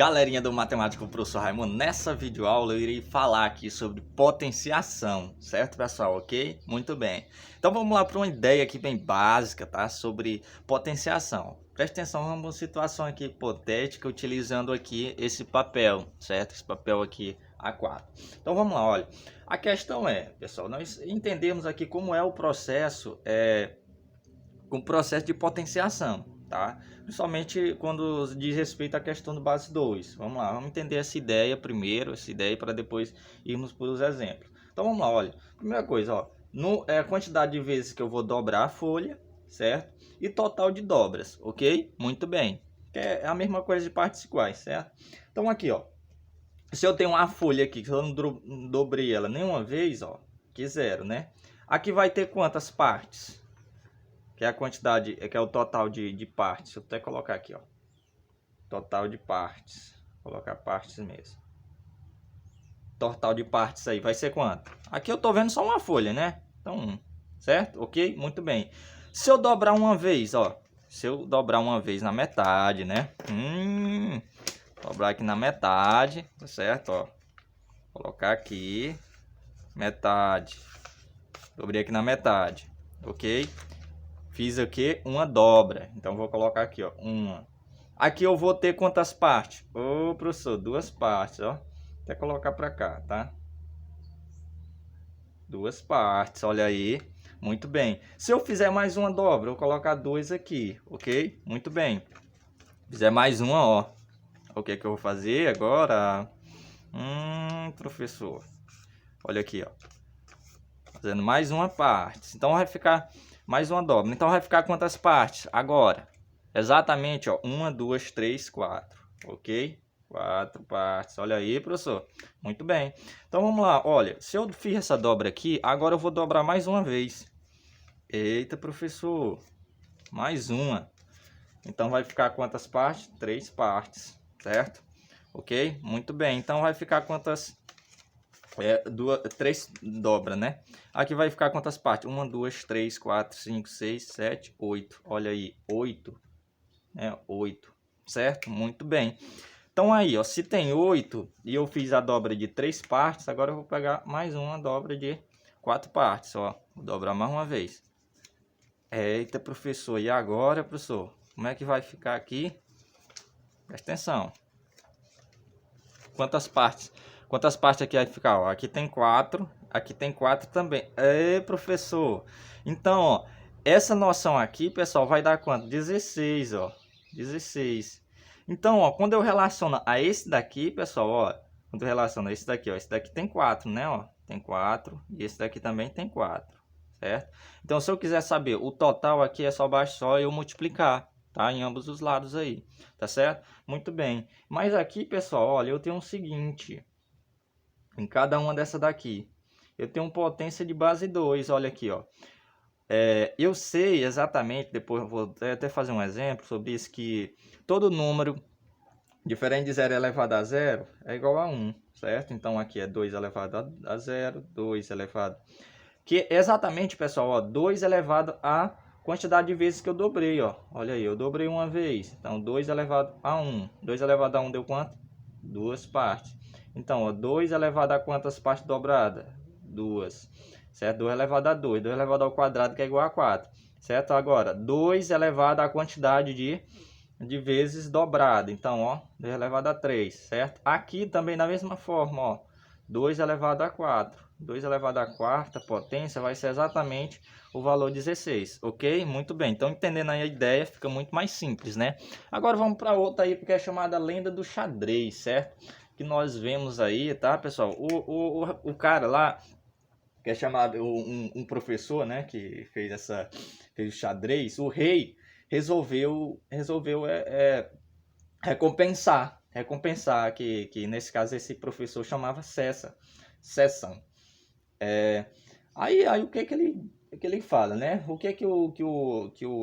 Galerinha do Matemático Professor Raimundo, nessa videoaula eu irei falar aqui sobre potenciação, certo pessoal, ok? Muito bem. Então vamos lá para uma ideia aqui bem básica, tá? Sobre potenciação. Preste atenção numa situação aqui hipotética utilizando aqui esse papel, certo? Esse papel aqui A4. Então vamos lá, olha. A questão é, pessoal, nós entendemos aqui como é o processo, de potenciação, tá? Principalmente quando diz respeito à questão do base 2. Vamos lá, vamos entender essa ideia primeiro, para depois irmos para os exemplos. Então vamos lá, olha. Primeira coisa, ó, a quantidade de vezes que eu vou dobrar a folha, certo? E total de dobras, ok? Muito bem. É a mesma coisa de partes iguais, certo? Então aqui, ó. Se eu tenho uma folha aqui que eu não dobrei ela nenhuma vez, ó, que zero, né? Aqui vai ter quantas partes? Que é a quantidade, que é o total de partes. Deixa eu até colocar aqui, ó. Total de partes. Vou colocar partes mesmo. Total de partes aí vai ser quanto? Aqui eu tô vendo só uma folha, né? Então, 1. Certo? Ok? Muito bem. Se eu dobrar uma vez, ó. Se eu dobrar uma vez na metade, né? Dobrar aqui na metade, tá certo? Ó. Colocar aqui. Metade. Dobrei aqui na metade. Ok? Fiz aqui uma dobra. Então vou colocar aqui, ó, uma. Aqui eu vou ter quantas partes? Ô, professor, 2 partes, ó. Até colocar para cá, tá? 2 partes, olha aí. Muito bem. Se eu fizer mais uma dobra, eu vou colocar 2 aqui, ok? Muito bem. Fizer mais uma, ó. O que é que eu vou fazer agora? Professor. Olha aqui, ó. Fazendo mais uma parte. Então vai ficar mais uma dobra. Então vai ficar quantas partes? Agora, exatamente, ó. 1, 2, 3, 4. Ok? 4 partes. Olha aí, professor. Muito bem. Então vamos lá. Olha, se eu fiz essa dobra aqui, agora eu vou dobrar mais uma vez. Eita, professor. Mais uma. Então vai ficar quantas partes? 3 partes. Certo? Ok? Muito bem. Então vai ficar quantas... 3 dobra, né? Aqui vai ficar quantas partes? 1, 2, 3, 4, 5, 6, 7, 8. Olha aí, 8. 8. Certo? Muito bem. Então aí, ó, se tem 8 e eu fiz a dobra de 3 partes, agora eu vou pegar mais uma dobra de 4 partes, ó. Vou dobrar mais uma vez. Eita, professor. E agora, professor? Como é que vai ficar aqui? Presta atenção. Quantas partes? Quantas partes aqui vai ficar? Ó, aqui tem 4, aqui tem 4 também. Professor. Então, ó, essa noção aqui, pessoal, vai dar quanto? 16, ó. 16. Então, ó, quando eu relaciono a esse daqui, pessoal, ó, quando eu relaciono a esse daqui, ó, esse daqui tem 4, né, ó? Tem 4 e esse daqui também tem 4, certo? Então, se eu quiser saber o total aqui, é só eu multiplicar, tá? Em ambos os lados aí, tá certo? Muito bem. Mas aqui, pessoal, olha, eu tenho o seguinte... Em cada uma dessa daqui, eu tenho uma potência de base 2, olha aqui, ó. Eu sei exatamente, depois eu vou até fazer um exemplo sobre isso, que todo número diferente de 0 elevado a 0 é igual a 1, certo? Então aqui é 2 elevado a 0, 2 elevado... Que exatamente, pessoal, ó, 2 elevado a quantidade de vezes que eu dobrei, ó. Olha aí, eu dobrei uma vez, então 2 elevado a 1. 2 elevado a 1 deu quanto? 2 partes. Então, ó, 2 elevado a quantas partes dobradas? 2. Certo? 2 elevado a 2. 2 elevado ao quadrado, que é igual a 4. Certo? Agora, 2 elevado à quantidade de vezes dobrada. Então, ó, 2 elevado a 3. Certo? Aqui também da mesma forma, ó. 2 elevado a 4. 2 elevado à quarta potência vai ser exatamente o valor 16. Ok? Muito bem. Então, entendendo aí a ideia, fica muito mais simples, né? Agora vamos para outra aí, porque é chamada lenda do xadrez, certo? Que nós vemos aí, tá, pessoal? O cara lá, que é chamado um professor, né, que fez o xadrez, o rei resolveu recompensar que nesse caso esse professor chamava César. Aí o que ele fala, né? O que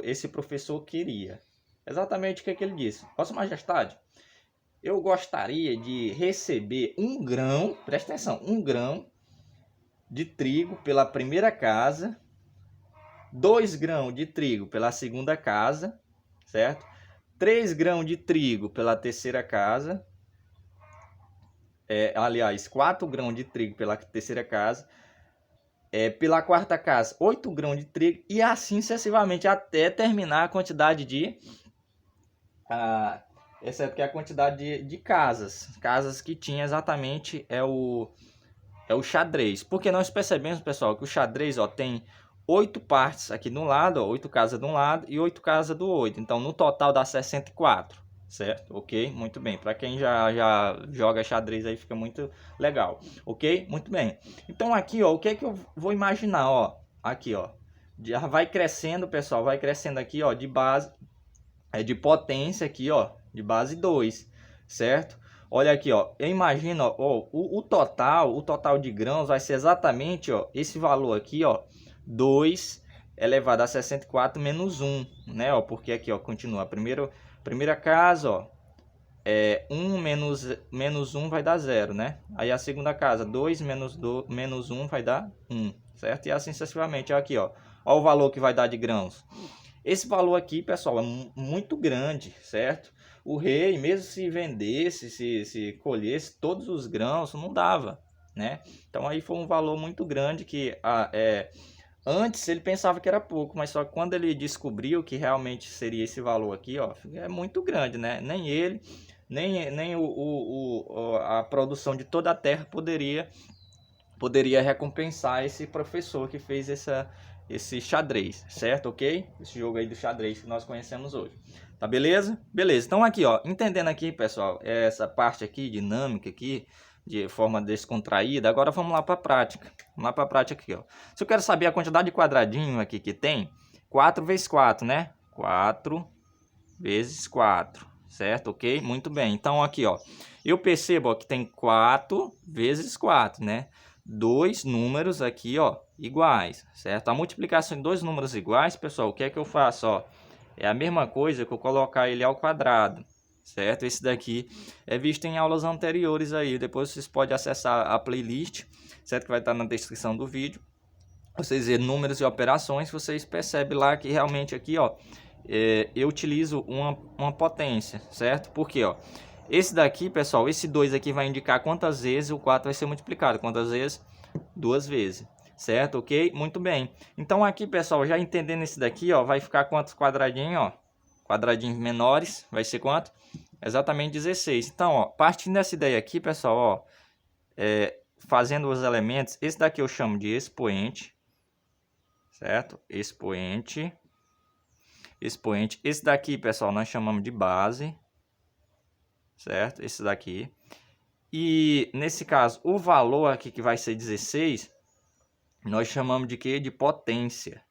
esse professor queria? Exatamente o que ele disse. Vossa Majestade, eu gostaria de receber 1 grão, presta atenção, 1 grão de trigo pela primeira casa, 2 grãos de trigo pela segunda casa, certo? 3 grãos de trigo pela terceira casa aliás, 4 grãos de trigo pela terceira casa, pela quarta casa, 8 grãos de trigo, e assim sucessivamente, até terminar a quantidade de... exceto que a quantidade de casas que tinha exatamente é o xadrez. Porque nós percebemos, pessoal, que o xadrez tem 8 partes aqui no lado, 8 casas de um lado e 8 casas do outro. Então, no total dá 64, certo? Ok? Muito bem. Para quem já joga xadrez aí fica muito legal. Ok? Muito bem. Então, aqui, ó, o que é que eu vou imaginar, ó? Aqui, ó. Já vai crescendo, pessoal, vai crescendo aqui, ó, de base, de potência aqui, ó, de base 2, certo? Olha aqui, ó, eu imagino, ó, o total de grãos vai ser exatamente, ó, esse valor aqui, ó, 2 elevado a 64 menos 1, né, ó, porque aqui, ó, continua, primeira casa, ó, 1 menos 1 vai dar 0, né? Aí a segunda casa, 2 menos 1 vai dar 1, certo? E assim sucessivamente, ó, aqui, ó o valor que vai dar de grãos. Esse valor aqui, pessoal, é muito grande, certo? O rei, mesmo se vendesse, se colhesse todos os grãos, não dava, né? Então aí foi um valor muito grande que antes ele pensava que era pouco, mas só quando ele descobriu que realmente seria esse valor aqui, ó, é muito grande, né? Nem ele, nem a produção de toda a terra poderia recompensar esse professor que fez esse xadrez, certo? Ok? Esse jogo aí do xadrez que nós conhecemos hoje. Tá beleza? Beleza. Então aqui, ó, entendendo aqui, pessoal, essa parte aqui, dinâmica aqui, de forma descontraída, agora vamos lá para a prática. Vamos lá para a prática aqui, ó. Se eu quero saber a quantidade de quadradinho aqui que tem, 4 vezes 4, né? 4 vezes 4, certo? Ok? Muito bem. Então aqui, ó, eu percebo, ó, que tem 4 vezes 4, né? Dois números aqui, ó, iguais, certo? A multiplicação de dois números iguais, pessoal, o que é que eu faço, ó? É a mesma coisa que eu colocar ele ao quadrado, certo? Esse daqui é visto em aulas anteriores aí, depois vocês podem acessar a playlist, certo? Que vai estar na descrição do vídeo. Vocês verem números e operações, vocês percebem lá que realmente aqui, ó, eu utilizo uma potência, certo? Porque, ó, esse daqui, pessoal, esse 2 aqui vai indicar quantas vezes o 4 vai ser multiplicado. Quantas vezes? 2 vezes. Certo? Ok? Muito bem. Então aqui, pessoal, já entendendo esse daqui, ó, vai ficar quantos quadradinhos, ó? Quadradinhos menores, vai ser quanto? Exatamente 16. Então, ó, partindo dessa ideia aqui, pessoal, ó, fazendo os elementos, esse daqui eu chamo de expoente, certo? Expoente. Esse daqui, pessoal, nós chamamos de base, certo? Esse daqui. E nesse caso, o valor aqui que vai ser 16, nós chamamos de quê? De potência.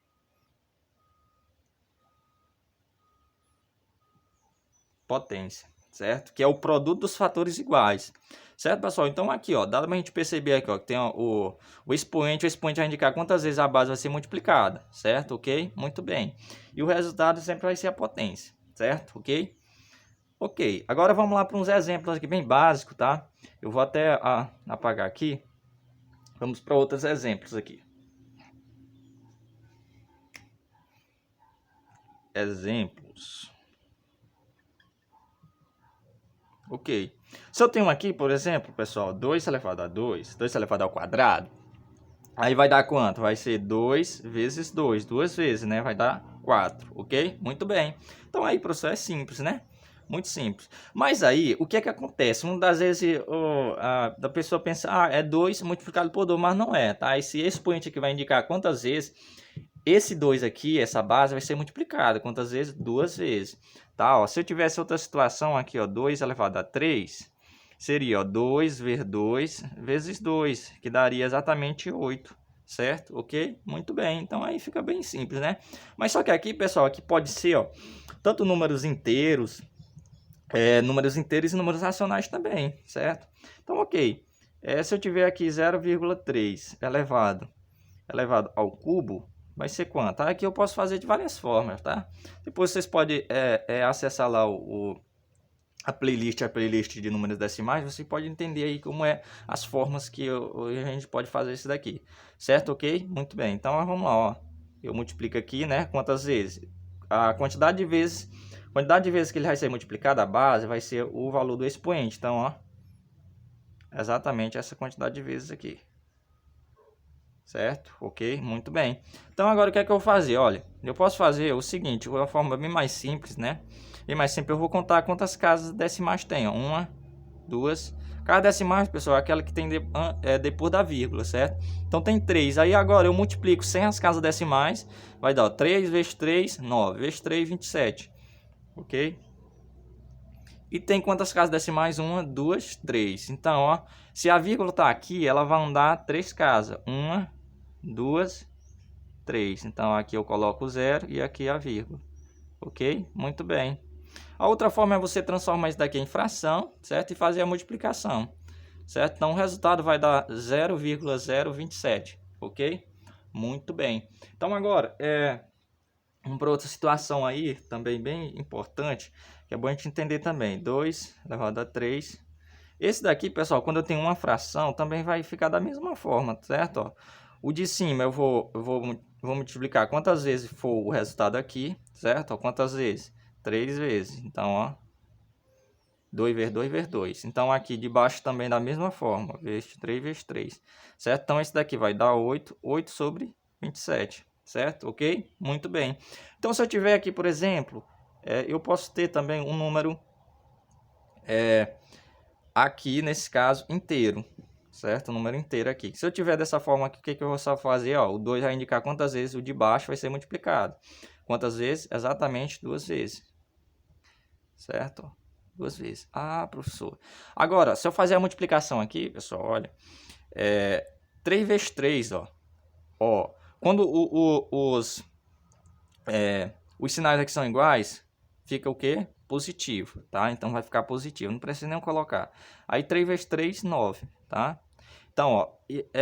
Potência, certo? Que é o produto dos fatores iguais. Certo, pessoal? Então aqui, ó, dá pra gente perceber aqui, ó, que tem o expoente vai indicar quantas vezes a base vai ser multiplicada, certo? Ok? Muito bem. E o resultado sempre vai ser a potência, certo? Ok? Ok, agora vamos lá para uns exemplos aqui bem básicos, tá? Eu vou até apagar aqui. Vamos para outros exemplos aqui. Exemplos. Ok. Se eu tenho aqui, por exemplo, pessoal, 2 elevado a 2, 2 elevado ao quadrado, aí vai dar quanto? Vai ser 2 vezes 2, duas vezes, né? Vai dar 4, ok? Muito bem. Então aí, professor, é simples, né? Muito simples. Mas aí, o que é que acontece? Muitas das vezes a pessoa pensa, é 2 multiplicado por 2, mas não é, tá? Esse expoente aqui vai indicar quantas vezes esse 2 aqui, essa base, vai ser multiplicada. Quantas vezes? Duas vezes. Tá? Ó, se eu tivesse outra situação aqui, ó, 2 elevado a 3, seria, ó, 2 vezes 2 vezes 2, que daria exatamente 8. Certo? Ok? Muito bem. Então aí fica bem simples, né? Mas só que aqui, pessoal, aqui pode ser, ó, tanto números inteiros e números racionais também, certo? Então, ok. Se eu tiver aqui 0,3 elevado ao cubo, vai ser quanto? Aqui eu posso fazer de várias formas, tá? Depois vocês podem acessar lá a playlist de números decimais, você pode entender aí como as formas que a gente pode fazer isso daqui, certo? Ok? Muito bem, então vamos lá, ó. Eu multiplico aqui, né? Quantas vezes? A quantidade de vezes que ele vai ser multiplicado, a base vai ser o valor do expoente. Então, ó, exatamente essa quantidade de vezes aqui. Certo? Ok? Muito bem. Então agora o que é que eu vou fazer? Olha, eu posso fazer o seguinte, de uma forma bem mais simples, né? Bem mais simples, eu vou contar quantas casas decimais tem, ó. Uma, duas. Cada decimais, pessoal, é aquela que tem depois da vírgula, certo? Então tem 3. Aí agora eu multiplico sem as casas decimais, vai dar, ó, 3 vezes 3, 9, vezes 3, 27. Ok? E tem quantas casas decimais? 1, 2, 3. Então, ó, se a vírgula está aqui, ela vai andar 3 casas. 1, 2, 3. Então, aqui eu coloco o 0 e aqui a vírgula. Ok? Muito bem. A outra forma é você transformar isso daqui em fração, certo? E fazer a multiplicação, certo? Então, o resultado vai dar 0,027. Ok? Muito bem. Então, agora, vamos para outra situação aí, também bem importante, que é bom a gente entender também. 2 elevado a 3. Esse daqui, pessoal, quando eu tenho uma fração, também vai ficar da mesma forma, certo? Ó, o de cima eu vou multiplicar quantas vezes for o resultado aqui, certo? Ó, quantas vezes? 3 vezes. Então, ó, 2 vezes 2 vezes 2. Então, aqui de baixo também da mesma forma, vezes 3 vezes 3, certo? Então, esse daqui vai dar 8 sobre 27. Certo? Ok? Muito bem. Então, se eu tiver aqui, por exemplo, eu posso ter também um número aqui, nesse caso, inteiro. Certo? Um número inteiro aqui. Se eu tiver dessa forma aqui, o que eu vou só fazer? Ó, o 2 vai indicar quantas vezes o de baixo vai ser multiplicado. Quantas vezes? Exatamente 2 vezes. Certo? 2 vezes. Ah, professor. Agora, se eu fazer a multiplicação aqui, pessoal, olha. 3 vezes 3, ó. Quando os sinais aqui são iguais, fica o quê? Positivo, tá? Então vai ficar positivo, não precisa nem colocar. Aí 3 vezes 3, 9, tá? Então, ó,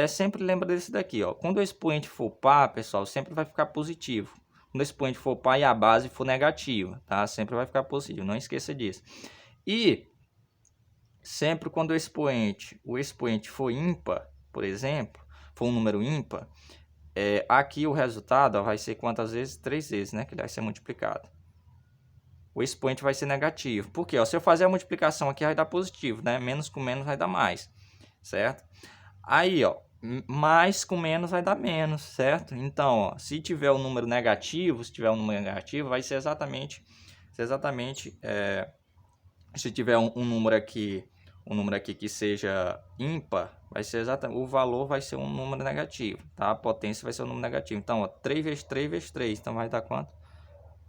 sempre lembra desse daqui, ó. Quando o expoente for par, pessoal, sempre vai ficar positivo. Quando o expoente for par e a base for negativa, tá? Sempre vai ficar positivo, não esqueça disso. E sempre quando o expoente for ímpar, por exemplo, for um número ímpar, aqui o resultado, ó, vai ser quantas vezes? 3 vezes, né? Que vai ser multiplicado. O expoente vai ser negativo. Por quê? Ó, se eu fazer a multiplicação aqui, vai dar positivo, né? Menos com menos vai dar mais, certo? Aí, ó, mais com menos vai dar menos, certo? Então, ó, se tiver um número negativo, vai ser exatamente, se tiver um número aqui que seja ímpar, vai ser exatamente, o valor vai ser um número negativo, tá? A potência vai ser um número negativo. Então, ó, 3 vezes 3 vezes 3, então vai dar quanto?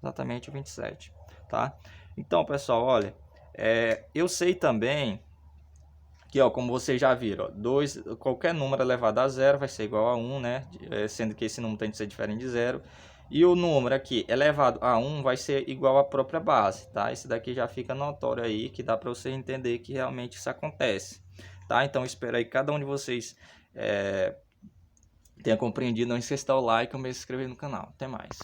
Exatamente 27, tá? Então, pessoal, olha, eu sei também que, ó, como vocês já viram, ó, qualquer número elevado a zero vai ser igual a 1, né? Sendo que esse número tem que ser diferente de zero. E o número aqui elevado a 1 vai ser igual à própria base, tá? Esse daqui já fica notório aí, que dá para você entender que realmente isso acontece, tá? Então, espero aí que cada um de vocês tenha compreendido. Não esqueça de dar o like e se inscrever no canal. Até mais.